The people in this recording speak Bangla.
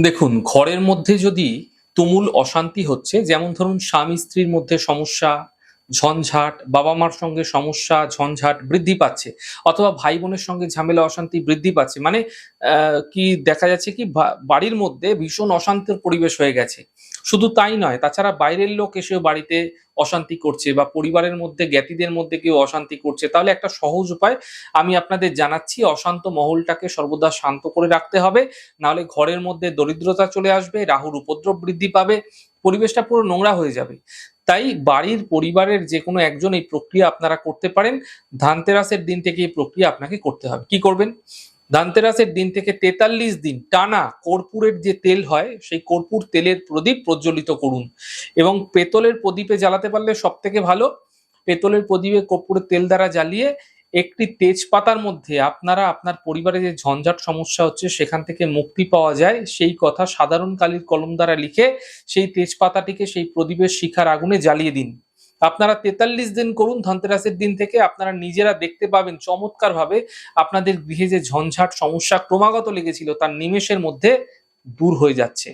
দেখুন, ঘরের মধ্যে যদি তুমুল অশান্তি হচ্ছে, যেমন ধরুন স্বামী-স্ত্রীর মধ্যে সমস্যা, ঝঞ্ঝাট, বাবা-মার সঙ্গে সমস্যা, ঝঞ্ঝাট বৃদ্ধি পাচ্ছে, অথবা ভাই-বোনের সঙ্গে ঝামেলা অশান্তি বৃদ্ধি পাচ্ছে। মানে কি দেখা যাচ্ছে কি বাড়ির মধ্যে ভীষণ অশান্তির পরিবেশ হয়ে গেছে। শুধু তাই নয়, তাছাড়া বাইরের লোক এসেও বাড়িতে অশান্তি করছে বা পরিবারের মধ্যে জ্ঞাতিদের মধ্যে কেউ অশান্তি করছে। তাহলে একটা সহজ উপায় আমি আপনাদের জানাচ্ছি, অশান্ত মহলটাকে সর্বদা শান্ত করে রাখতে হবে। নাহলে ঘরের মধ্যে দরিদ্রতা চলে আসবে, রাহুর উপদ্রব বৃদ্ধি পাবে, পরিবেশটা পুরো নোংরা হয়ে যাবে। তাই বাড়ির পরিবারের যেকোনো একজন এই প্রক্রিয়া আপনারা করতে পারেন। ধানতেরাসের দিন থেকে এই প্রক্রিয়া আপনাকে করতে হবে। কি করবেন? ধানতেরাসের দিন থেকে ৪৩ দিন টানা কর্পূরের যে তেল হয়, সেই কর্পূর তেলের প্রদীপ প্রজ্বলিত করুন এবং পেতলের প্রদীপে জ্বালাতে পারলে সবথেকে ভালো। পেতলের প্রদীপে কর্পূরের তেল দ্বারা জ্বালিয়ে একটি তেজপাতার মধ্যে আপনারা আপনার পরিবারে যে ঝঞ্ঝাট সমস্যা হচ্ছে সেখান থেকে মুক্তি পাওয়া যায় সেই কথা সাধারণ কালির কলম দ্বারা লিখে সেই তেজপাতাটিকে সেই প্রদীপের শিখার আগুনে জ্বালিয়ে দিন। আপনারা ৪৩ দিন করুন। ধনতেরাসের দিন থেকে আপনারা নিজেরা দেখতে পাবেন চমৎকারভাবে আপনাদের গৃহে যে ঝঞ্ঝাট সমস্যা ক্রমাগত লেগেছিল তার নিমেষের মধ্যে দূর হয়ে যাচ্ছে।